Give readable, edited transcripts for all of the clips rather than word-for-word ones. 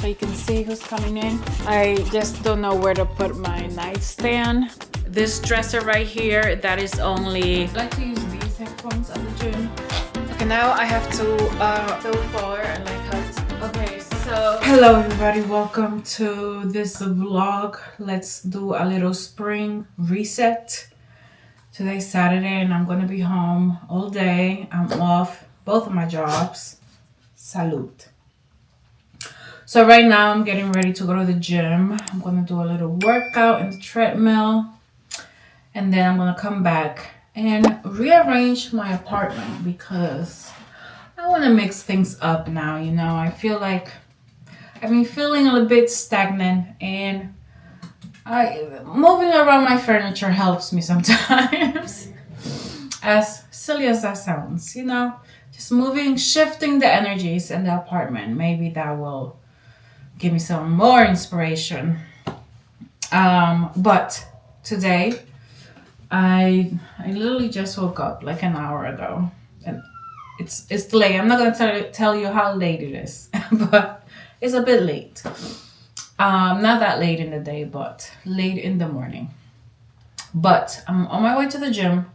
so you can see who's coming in. I just don't know where to put my nightstand. This dresser right here, that is only, I like to use these headphones at the gym. Okay, now I have to so far I like how it's, okay, so hello everybody, welcome to this vlog. Let's do a little spring reset. Today's Saturday and I'm gonna be home all day. I'm off both of my jobs. Salud. So right now I'm getting ready to go to the gym. I'm gonna do a little workout in the treadmill, and then I'm gonna come back and rearrange my apartment because I want to mix things up now. You know, I feel like I've been feeling a little bit stagnant, and moving around my furniture helps me sometimes. As silly as that sounds, you know, just shifting the energies in the apartment. Maybe that will give me some more inspiration. But today, I literally just woke up like an hour ago, and it's late. I'm not gonna tell you how late it is, but it's a bit late. Not that late in the day, but late in the morning. But I'm on my way to the gym.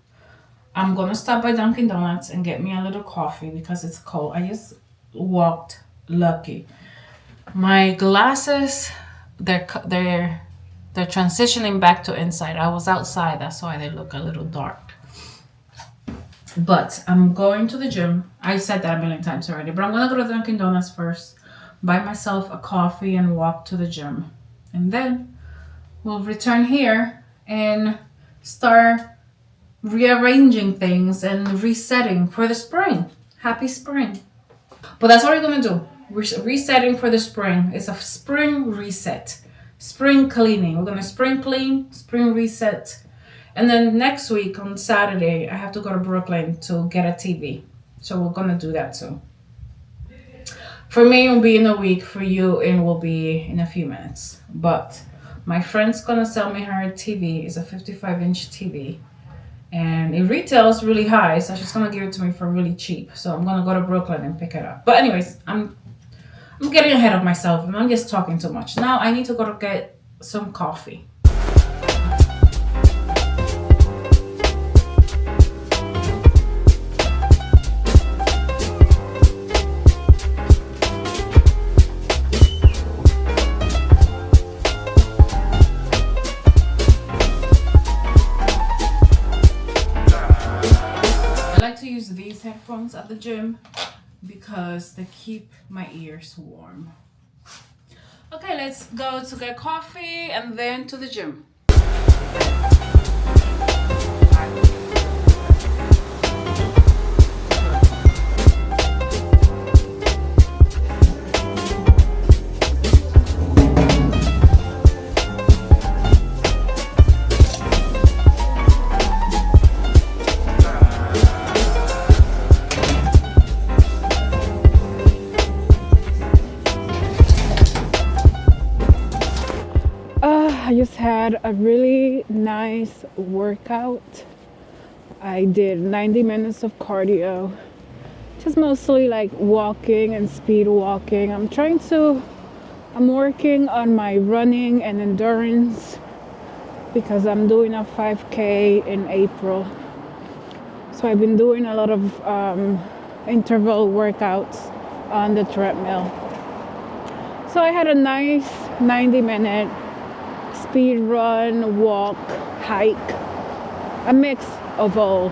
I'm gonna stop by Dunkin' Donuts and get me a little coffee because it's cold. I just walked lucky. My glasses, they're transitioning back to inside. I was outside, that's why they look a little dark. But I'm going to the gym. I said that a million times already, but I'm gonna go to Dunkin' Donuts first, buy myself a coffee and walk to the gym. And then we'll return here and start rearranging things and resetting for the spring. Happy spring. But that's what we're gonna do. We're resetting for the spring. It's a spring reset. Spring cleaning. We're gonna spring clean, spring reset. And then next week on Saturday, I have to go to Brooklyn to get a TV. So we're gonna do that too. For me, it will be in a week. For you, it will be in a few minutes. But my friend's gonna sell me her TV. It's a 55-inch TV. And it retails really high, so she's gonna give it to me for really cheap. So I'm gonna go to Brooklyn and pick it up. But anyways, I'm getting ahead of myself and I'm just talking too much. Now I need to go to get some coffee. I like to use these headphones at the gym because they keep my ears warm. Okay, let's go to get coffee and then to the gym. I just had a really nice workout. I did 90 minutes of cardio, just mostly like walking and speed walking. I'm working on my running and endurance because I'm doing a 5K in April. So I've been doing a lot of interval workouts on the treadmill. So I had a nice 90-minute speed run, walk, hike, a mix of all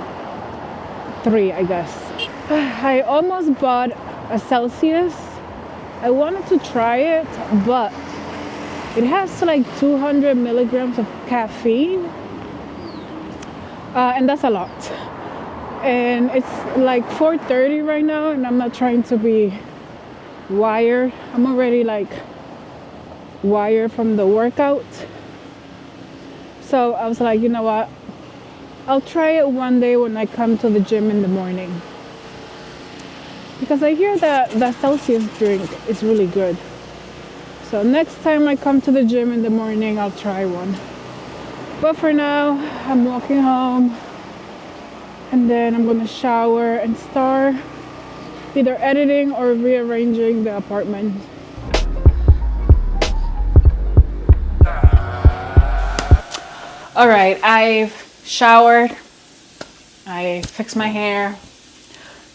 three, I guess. I almost bought a Celsius. I wanted to try it, but it has like 200 milligrams of caffeine, and that's a lot. And it's like 4:30 right now, and I'm not trying to be wired. I'm already like wired from the workout. So I was like, you know what? I'll try it one day when I come to the gym in the morning. Because I hear that the Celsius drink is really good. So next time I come to the gym in the morning, I'll try one. But for now, I'm walking home. And then I'm gonna shower and start either editing or rearranging the apartment. All right, I've showered. I fixed my hair.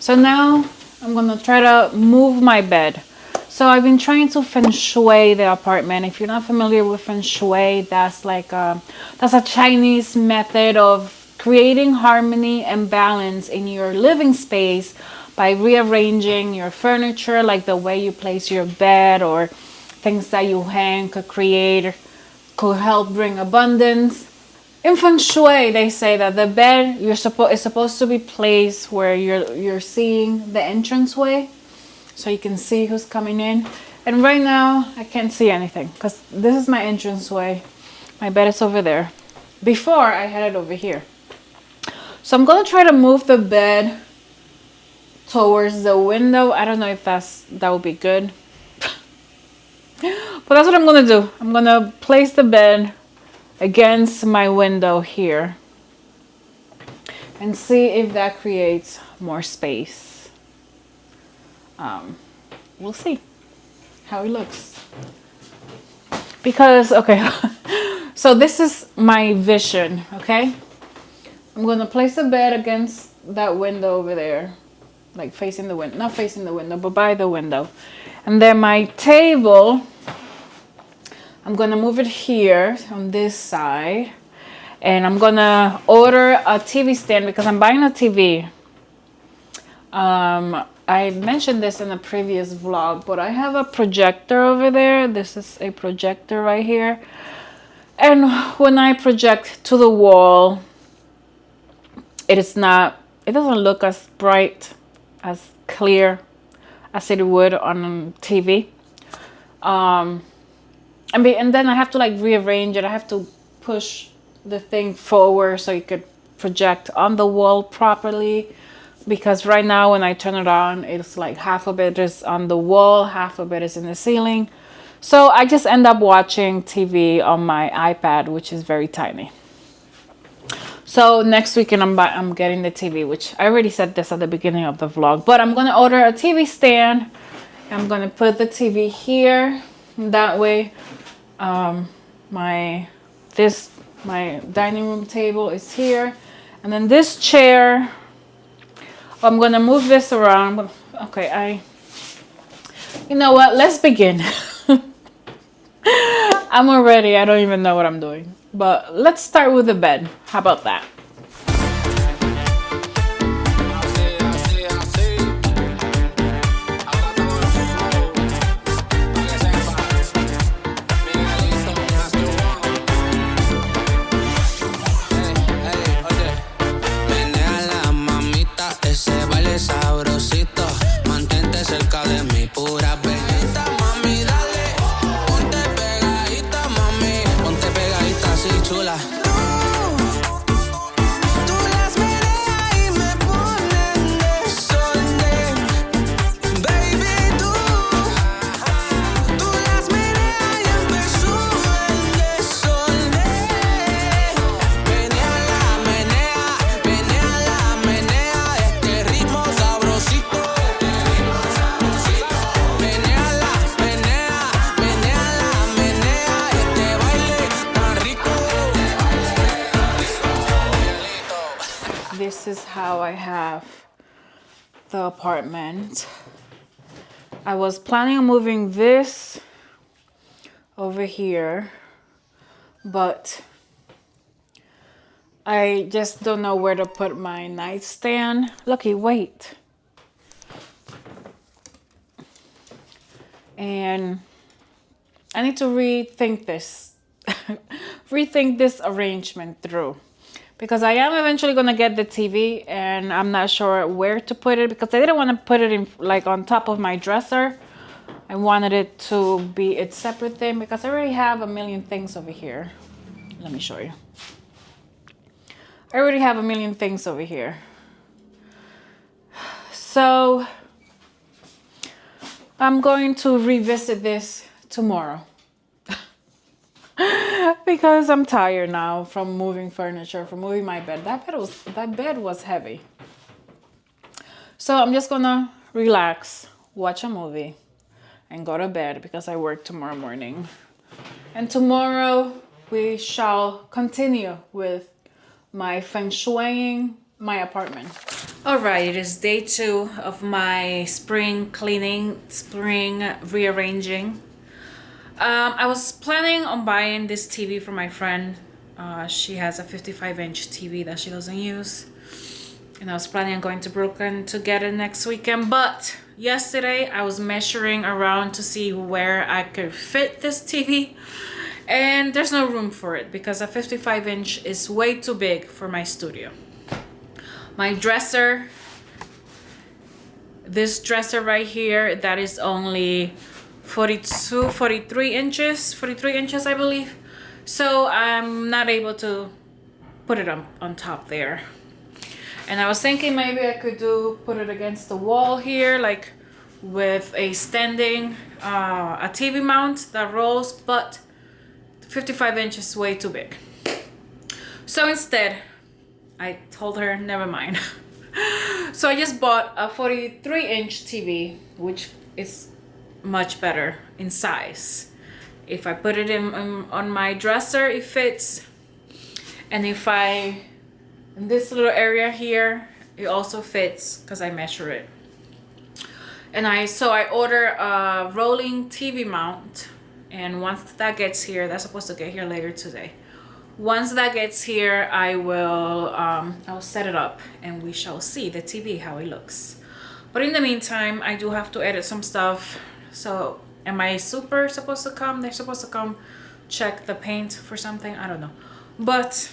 So now I'm gonna try to move my bed. So I've been trying to Feng Shui the apartment. If you're not familiar with Feng Shui, that's a Chinese method of creating harmony and balance in your living space by rearranging your furniture, like the way you place your bed or things that you hang could help bring abundance. In Feng Shui, they say that the bed is supposed to be placed where you're seeing the entranceway, so you can see who's coming in. And right now, I can't see anything because this is my entranceway. My bed is over there. Before, I had it over here. So I'm gonna try to move the bed towards the window. I don't know if that would be good. But that's what I'm gonna do. I'm gonna place the bed against my window here and see if that creates more space. We'll see how it looks. Because, okay, so this is my vision, okay? I'm gonna place the bed against that window over there, like facing the window, not facing the window, but by the window. And then my table, I'm gonna move it here on this side, and I'm gonna order a TV stand because I'm buying a TV. I mentioned this in a previous vlog, but I have a projector over there. This is a projector right here. And when I project to the wall, it doesn't look as bright, as clear as it would on TV. And then I have to like rearrange it. I have to push the thing forward so it could project on the wall properly. Because right now when I turn it on, it's like half of it is on the wall, half of it is in the ceiling. So I just end up watching TV on my iPad, which is very tiny. So next weekend I'm getting the TV, which I already said this at the beginning of the vlog. But I'm going to order a TV stand. I'm going to put the TV here. That way my dining room table is here. And then this chair, I'm going to move this around. Okay, you know what? Let's begin. I don't even know what I'm doing. But let's start with the bed. How about that? This is how I have the apartment. I was planning on moving this over here, but I just don't know where to put my nightstand. Lucky, wait. And I need to rethink this, rethink this arrangement through. Because I am eventually going to get the TV and I'm not sure where to put it because I didn't want to put it in like on top of my dresser. I wanted it to be its separate thing because I already have a million things over here. Let me show you. I already have a million things over here. So I'm going to revisit this tomorrow. Because I'm tired now from moving furniture, from moving my bed. That bed was heavy. So I'm just gonna relax, watch a movie, and go to bed because I work tomorrow morning. And tomorrow we shall continue with my Feng Shuiing my apartment. All right, it is day 2 of my spring cleaning, spring rearranging. I was planning on buying this TV for my friend. She has a 55-inch TV that she doesn't use. And I was planning on going to Brooklyn to get it next weekend. But yesterday I was measuring around to see where I could fit this TV. And there's no room for it because a 55-inch is way too big for my studio. My dresser, this dresser right here, that is only 43 inches I believe. So I'm not able to put it on top there. And I was thinking maybe I could put it against the wall here, like with a standing a TV mount that rolls, but 55 inches is way too big. So instead I told her never mind. So I just bought a 43-inch TV, which is much better in size. If I put it on my dresser, it fits. And if in this little area here, it also fits because I measure it. And I order a rolling TV mount, and once that gets here, that's supposed to get here later today. Once that gets here, I'll set it up and we shall see the TV, how it looks. But in the meantime, I do have to edit some stuff. So am I supposed to come? They're supposed to come check the paint for something, I don't know. But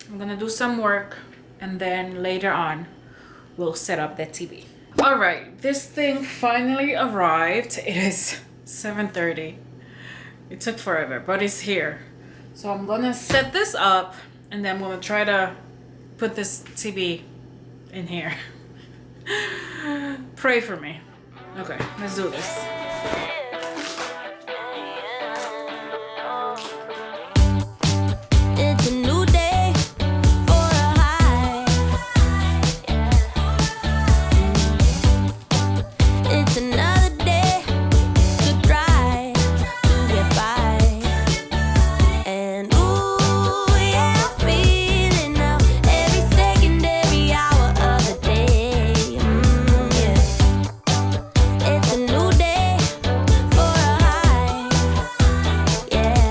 I'm gonna do some work and then later on we'll set up the TV. All right, this thing finally arrived. It is 7:30. It took forever, but it's here. So I'm gonna set this up and then I'm gonna try to put this TV in here. Pray for me. Okay, let's do this. It's a new day for a high. It's another day to try to get by. And ooh, yeah, I'm feeling now every second, every hour of the day. Yeah. It's a new day for a high. Yeah.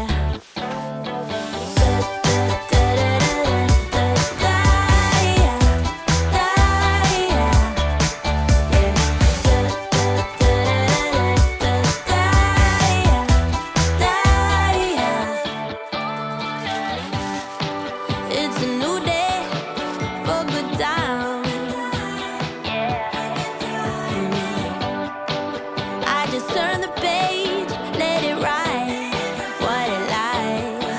It's a new day for good times. I just turn the page, let it write what it likes.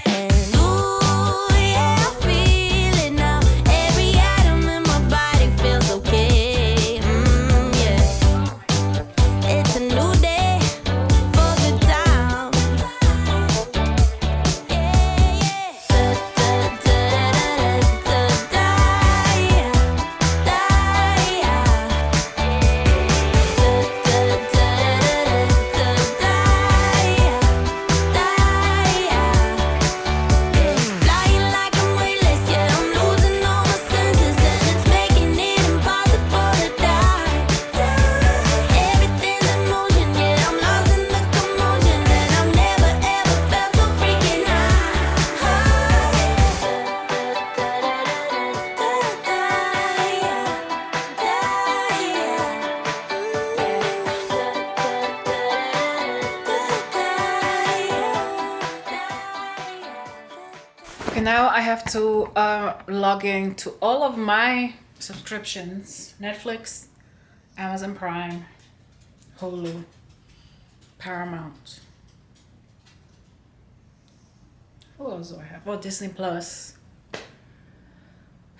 And ooh, yeah, I feel it now. Every atom in my body feels okay. Yeah. It's a new day for good times. Flying like I'm weightless, yet I'm losing all my senses, and it's making it impossible to die. Everything's in motion, yet I'm lost in the commotion, and I've never ever felt so freaking Okay, now I have to log in to all of my subscriptions: Netflix, Amazon Prime, Hulu, Paramount. Who else do I have? Oh, Disney Plus.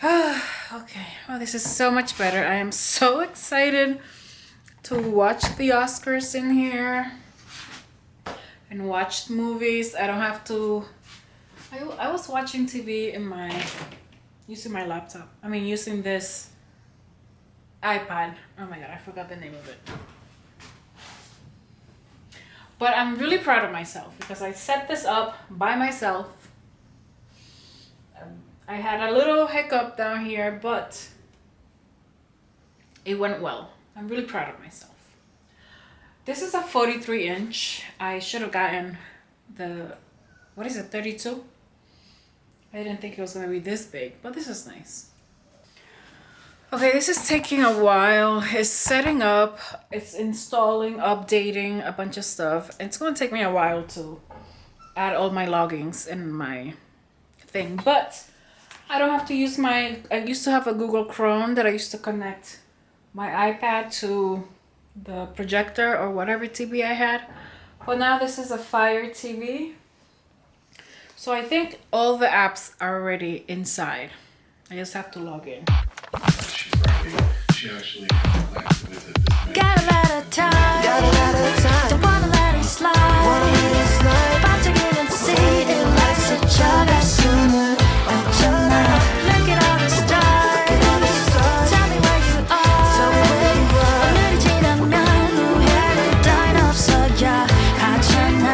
Okay, well, this is so much better. I am so excited to watch the Oscars in here and watch movies. I don't have to. I was watching TV using my laptop. I mean, using this iPad. Oh my god, I forgot the name of it. But I'm really proud of myself because I set this up by myself. I had a little hiccup down here, but it went well. I'm really proud of myself. This is a 43 inch. I should have gotten the, what is it, 32? I didn't think it was gonna be this big, but this is nice. Okay, this is taking a while. It's setting up, it's installing, updating a bunch of stuff. It's gonna take me a while to add all my logins in my thing, but I don't have to use I used to have a Google Chrome that I used to connect my iPad to the projector or whatever TV I had. But now this is a Fire TV. So I think all the apps are already inside. I just have to log in. She actually left with it. Got a lot of time. Don't wanna let it slide. About to get and see it like such a best sooner. Look at all the stars. Tell me where you are. 오늘 지나면 후회할 따윈 없어야 하잖아.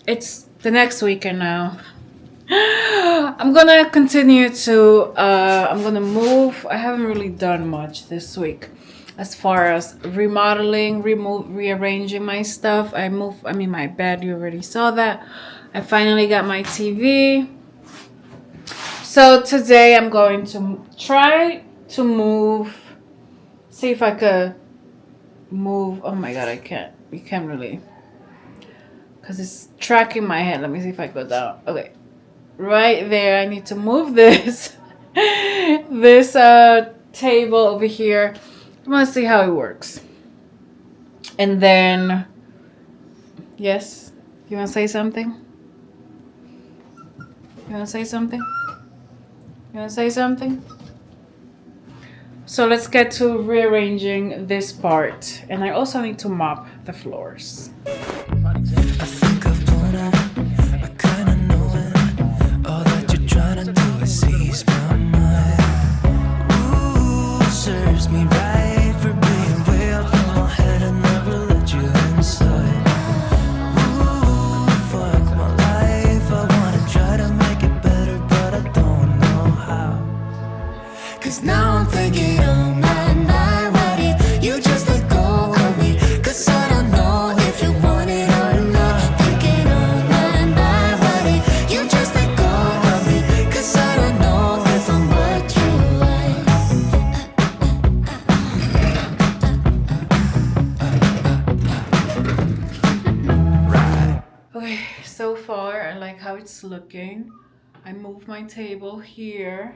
It's the next weekend now. I'm gonna continue to I'm gonna move. I haven't really done much this week as far as remodeling, rearranging my stuff. I mean my bed, you already saw that. I finally got my TV. So today I'm going to try to move, see if I could move. Oh my god, I can't. You can't really, because it's tracking my head. Let me see if I go down. Okay, right there. I need to move this this table over here. I want to see how it works. And then, yes, you want to say something? You want to say something? You want to say something? So let's get to rearranging this part. And I also need to mop the floors. I think I've blown out. I kinda know it. All that you're trying to do is seize my mind. Ooh, serves me right for being way up in my head and never let you inside. Ooh, fuck my life. I wanna try to make it better, but I don't know how. 'Cause now I'm thinking, oh my, what if you just let go of me? 'Cause I don't know if you want it or not. Thinking, oh my, what if you just let go of me? 'Cause I don't know if I'm what you want. Okay, so far I like how it's looking. I moved my table here.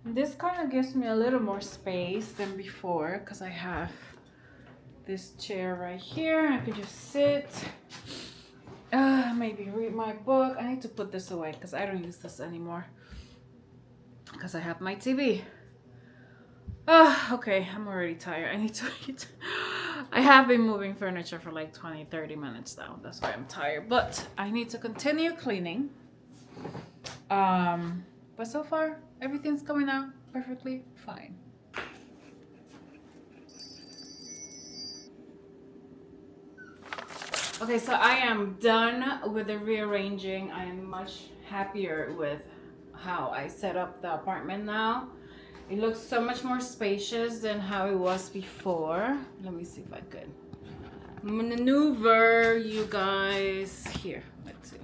This kind of gives me a little more space than before because I have this chair right here. I could just sit, maybe read my book. I need to put this away because I don't use this anymore because I have my TV. Okay, I'm already tired. I need to eat. I have been moving furniture for like 20-30 minutes now. That's why I'm tired, but I need to continue cleaning. But so far everything's coming out perfectly fine. Okay, so I am done with the rearranging. I am much happier with how I set up the apartment now. It looks so much more spacious than how it was before. Let me see if I could maneuver you guys here. Let's see.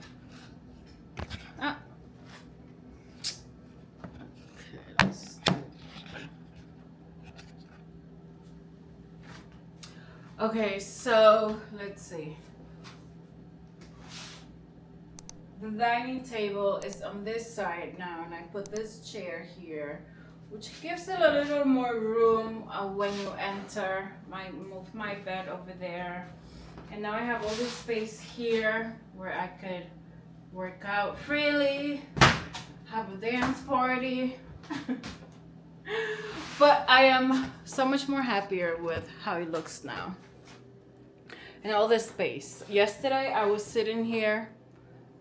Okay, so let's see. The dining table is on this side now, and I put this chair here, which gives it a little more room when you enter. I move my bed over there, and now I have all this space here where I could work out freely, have a dance party. But I am so much more happier with how it looks now. And all this space. Yesterday I was sitting here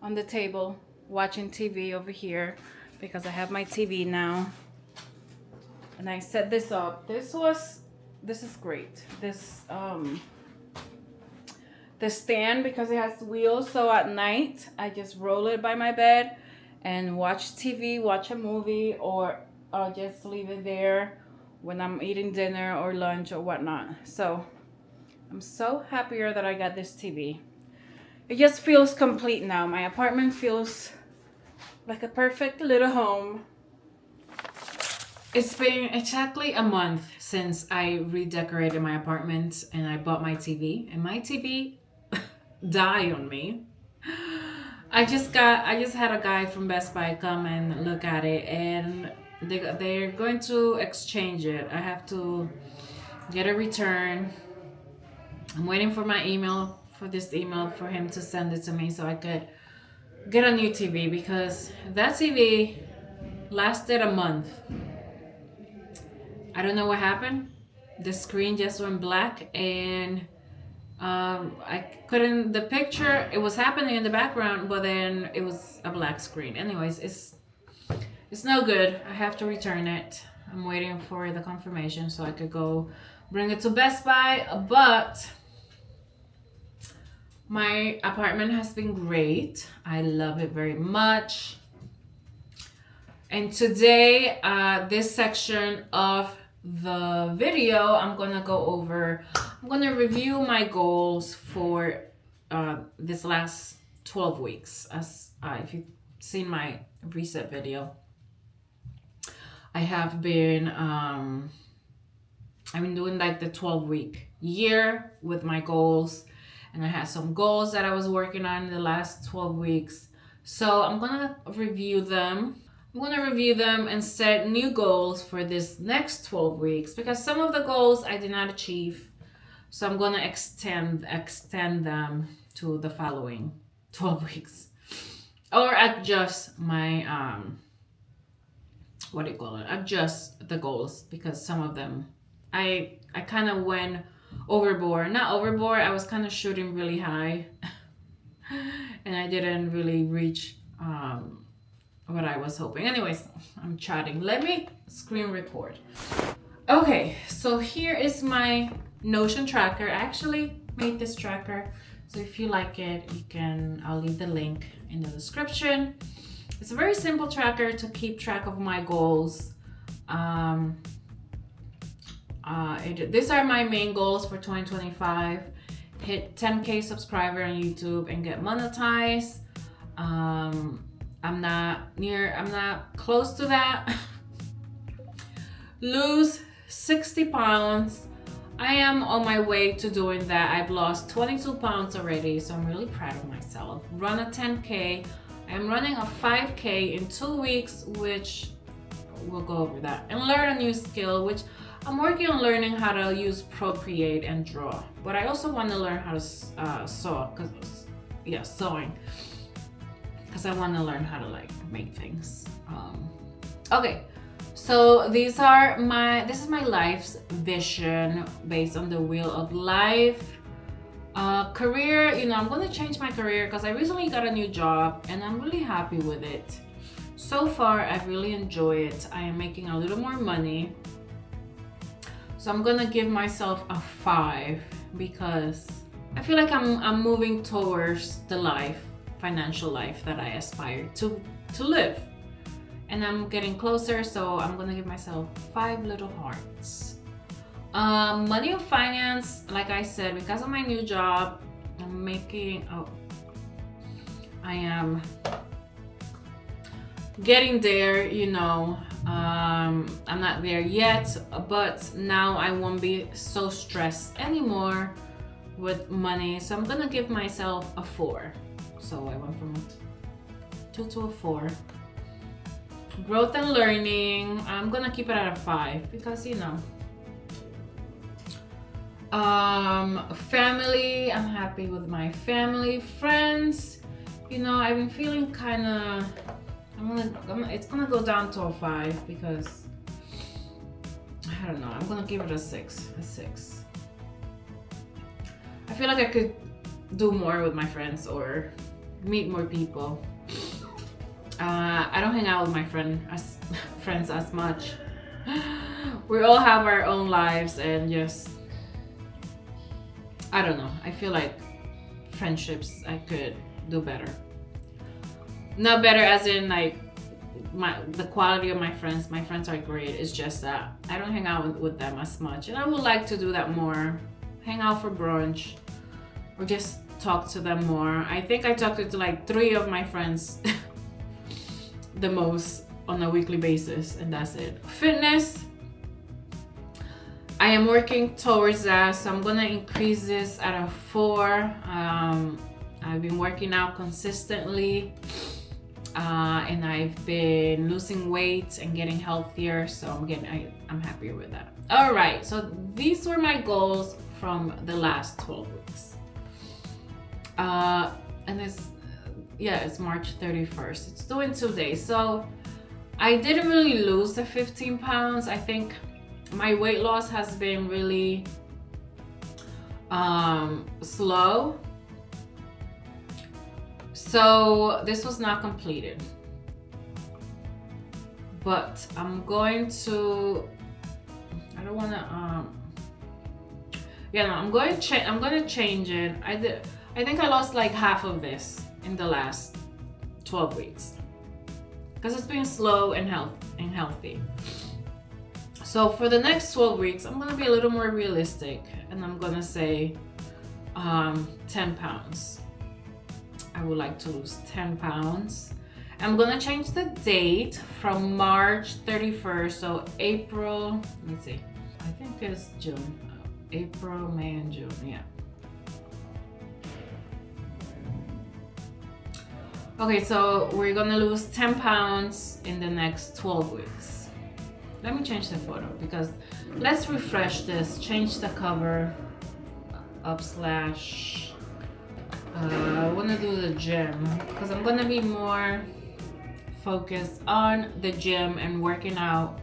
on the table watching TV over here because I have my TV now. And I set this up. This is great. The stand, because it has wheels, so at night I just roll it by my bed and watch TV, watch a movie, or I'll just leave it there when I'm eating dinner or lunch or whatnot. So I'm so happier that I got this TV. It just feels complete now. My apartment feels like a perfect little home. It's been exactly a month since I redecorated my apartment and I bought my TV, and my TV died on me. I just had a guy from Best Buy come and look at it, and they're going to exchange it. I have to get a return. I'm waiting for my email, for him to send it to me so I could get a new TV, because that TV lasted a month. I don't know what happened. The screen just went black, and I couldn't, the picture, it was happening in the background, but then it was a black screen. Anyways, it's no good. I have to return it. I'm waiting for the confirmation so I could go bring it to Best Buy. But my apartment has been great. I love it very much. And today, this section of the video, I'm gonna review my goals for this last 12 weeks. As if you've seen my reset video, I have been I've been doing like the 12-week year with my goals, and I had some goals that I was working on in the last 12 weeks. So I'm gonna review them. I'm going to review them and set new goals for this next 12 weeks, because some of the goals I did not achieve. So I'm going to extend them to the following 12 weeks, or adjust my, adjust the goals, because some of them I kind of went overboard. Not overboard, I was kind of shooting really high and I didn't really reach what I was hoping. Anyways, I'm chatting. Let me screen record. Okay, so here is my Notion tracker. I actually made this tracker, so if you like it, I'll leave the link in the description. It's a very simple tracker to keep track of my goals. These are my main goals for 2025. Hit 10K subscriber on YouTube and get monetized. I'm not close to that. Lose 60 pounds. I am on my way to doing that. I've lost 22 pounds already, so I'm really proud of myself. Run a 10K. I'm running a 5K in 2 weeks, which we'll go over that. And learn a new skill, which I'm working on learning how to use Procreate and draw. But I also want to learn how to sew, sewing. Because I want to learn how to make things. Okay, so this is my life's vision based on the Wheel of Life. Career, I'm going to change my career because I recently got a new job and I'm really happy with it. So far, I really enjoy it. I am making a little more money. So I'm going to give myself a 5 because I feel like I'm moving towards the financial life that I aspire to live. And I'm getting closer, so I'm gonna give myself 5 little hearts. Money and finance, like I said, because of my new job, I am getting there, I'm not there yet, but now I won't be so stressed anymore with money. So I'm gonna give myself a 4. So I went from 2 to a 4. Growth and learning, I'm gonna keep it at a 5 because family, I'm happy with my family. Friends, I've been feeling kind of, it's gonna go down to a 5 because don't know, I'm gonna give it a 6. A 6. I feel like I could do more with my friends or meet more people. I don't hang out with my friends as much. We all have our own lives and just, I don't know. I feel like friendships I could do better. Not better as in like the quality of my friends. My friends are great. It's just that I don't hang out with them as much, and I would like to do that more. Hang out for brunch or just talk to them more. I think I talk to like 3 of my friends the most on a weekly basis, and that's it. Fitness, I am working towards that, so I'm gonna increase this at a 4. I've been working out consistently, and I've been losing weight and getting healthier, so I'm happier with that. All right, so these were my goals from the last 12 weeks. And it's March 31st. It's due in 2 days. So I didn't really lose the 15 pounds. I think my weight loss has been really slow. So this was not completed. But I'm going to, I don't want to, I'm going to change it. I think I lost like half of this in the last 12 weeks because it's been slow and healthy. So for the next 12 weeks, I'm gonna be a little more realistic, and I'm gonna say 10 pounds. I would like to lose 10 pounds. I'm gonna change the date from March 31st, so April, let me see, I think it's June. April, May, and June, yeah. Okay, so we're gonna lose 10 pounds in the next 12 weeks. Let me change the photo because let's refresh this, change the cover, / I wanna do the gym because I'm gonna be more focused on the gym and working out.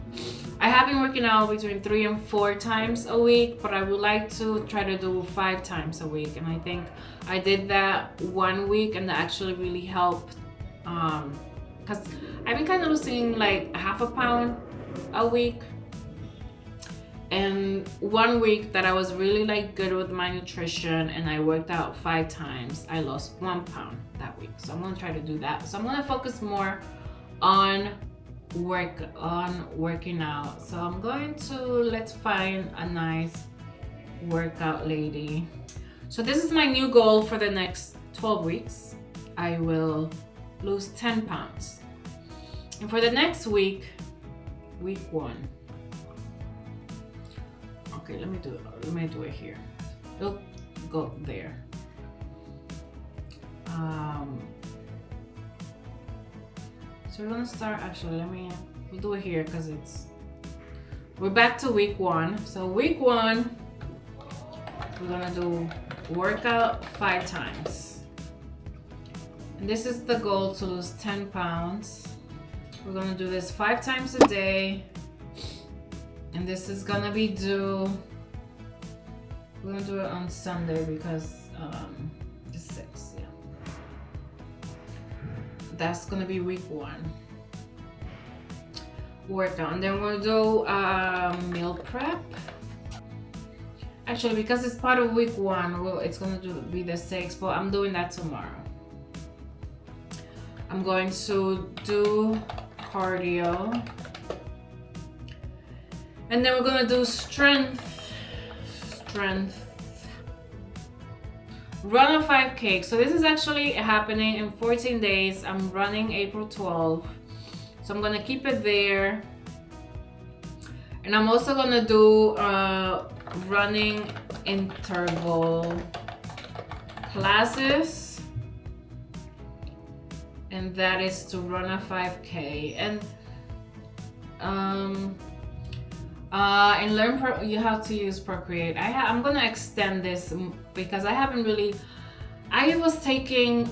I have been working out between 3 and 4 times a week, but I would like to try to do 5 times a week. And I think I did that 1 week and that actually really helped. Because I've been kind of losing like half a pound a week. And 1 week that I was really like good with my nutrition and I worked out 5 times, I lost 1 pound that week. So I'm gonna try to do that. So I'm gonna focus more on working out. So I'm going to, let's find a nice workout lady. So this is my new goal for the next 12 weeks. I will lose 10 pounds. And for the next week 1. Okay, let me do it here. It'll go there. So we're gonna start, actually, we'll do it here because we're back to week 1. So week 1, we're gonna do workout 5 times. And this is the goal, to lose 10 pounds. We're gonna do this 5 times a day. And this is gonna be we're gonna do it on Sunday because the 6th, yeah. That's gonna be week 1 workout. And then we'll do meal prep. Actually, because it's part of week 1, it's gonna be the 6th, but I'm doing that tomorrow. I'm going to do cardio. And then we're gonna do strength. Run a 5K. So this is actually happening in 14 days. I'm running April 12th. So I'm gonna keep it there. And I'm also gonna do running interval classes. And that is to run a 5K. And learn you have to use Procreate. I'm gonna extend this because I haven't really. I was taking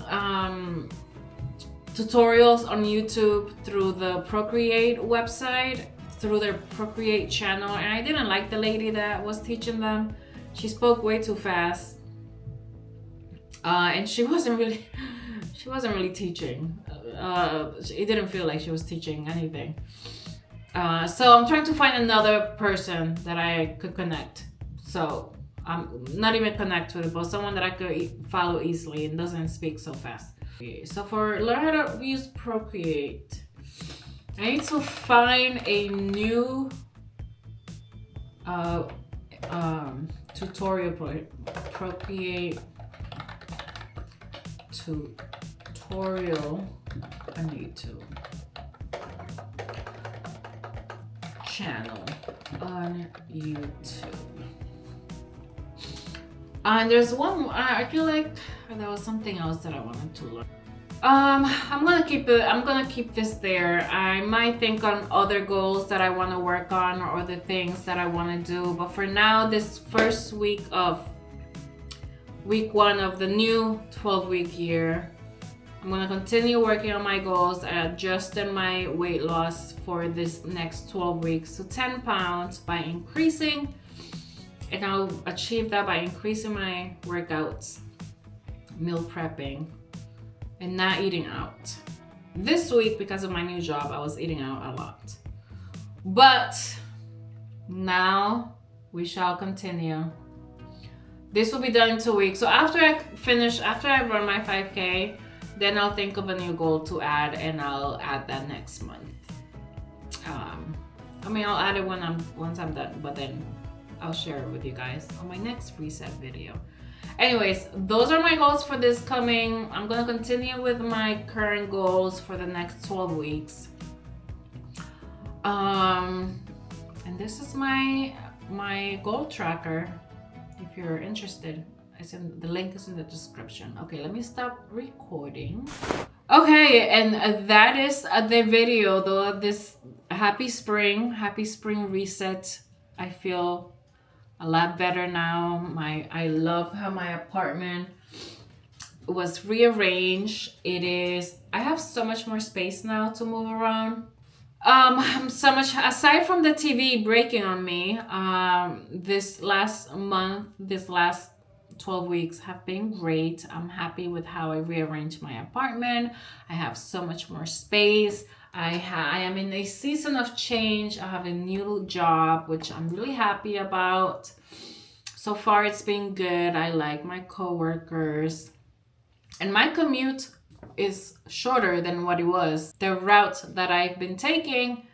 tutorials on YouTube through the Procreate website through their Procreate channel, and I didn't like the lady that was teaching them. She spoke way too fast, and she wasn't really teaching. It didn't feel like she was teaching anything. So I'm trying to find another person that I could connect. So I'm not even connect with, but someone that I could follow easily and doesn't speak so fast. Okay, so for learn how to use Procreate, I need to find a new tutorial. Procreate tutorial on YouTube channel on YouTube. And there's one, I feel like there was something else that I wanted to learn. I'm gonna keep this there. I might think on other goals that I want to work on or other things that I want to do, but for now, this first week 1 of the new 12-week year, I'm gonna continue working on my goals. I adjusted my weight loss for this next 12 weeks to 10 pounds by increasing, and I'll achieve that by increasing my workouts, meal prepping, and not eating out. This week, because of my new job, I was eating out a lot. But now we shall continue. This will be done in 2 weeks. So after I run my 5K, then I'll think of a new goal to add, and I'll add that next month. I'll add it once I'm done, but then I'll share it with you guys on my next reset video. Anyways, those are my goals for this coming. I'm gonna continue with my current goals for the next 12 weeks. And this is my goal tracker. If you're interested, the link is in the description. Okay, let me stop recording. Okay, and that is the video though. This happy spring reset. I feel a lot better now. I love how my apartment was rearranged. I have so mumuch more space now to move around. So much, aside from the TV breaking on me, this last 12 weeks have been great. I'm happy with how I rearranged my apartment. I have so much more space. I am in a season of change. I have a new job, which I'm really happy about. So far, it's been good. I like my coworkers. And my commute is shorter than what it was. The route that I've been taking,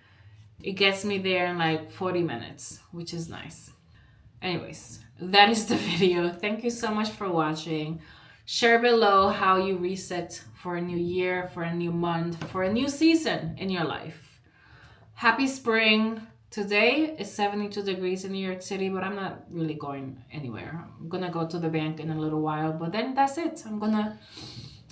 it gets me there in like 40 minutes, which is nice. Anyways, that is the video. Thank you so much for watching. Share below how you reset for a new year, for a new month, for a new season in your life. Happy spring. Today is 72 degrees in New York City, but I'm not really going anywhere. I'm gonna go to the bank in a little while, but then that's it. I'm gonna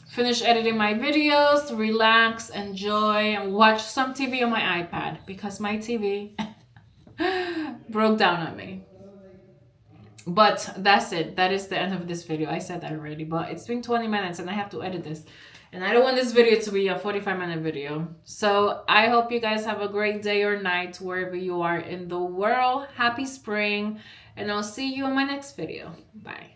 finish editing my videos, relax, enjoy, and watch some TV on my iPad because my TV broke down on me. But that's it. That is the end of this video. I said that already, but it's been 20 minutes and I have to edit this. And I don't want this video to be a 45-minute video. So I hope you guys have a great day or night wherever you are in the world. Happy spring. And I'll see you in my next video. Bye.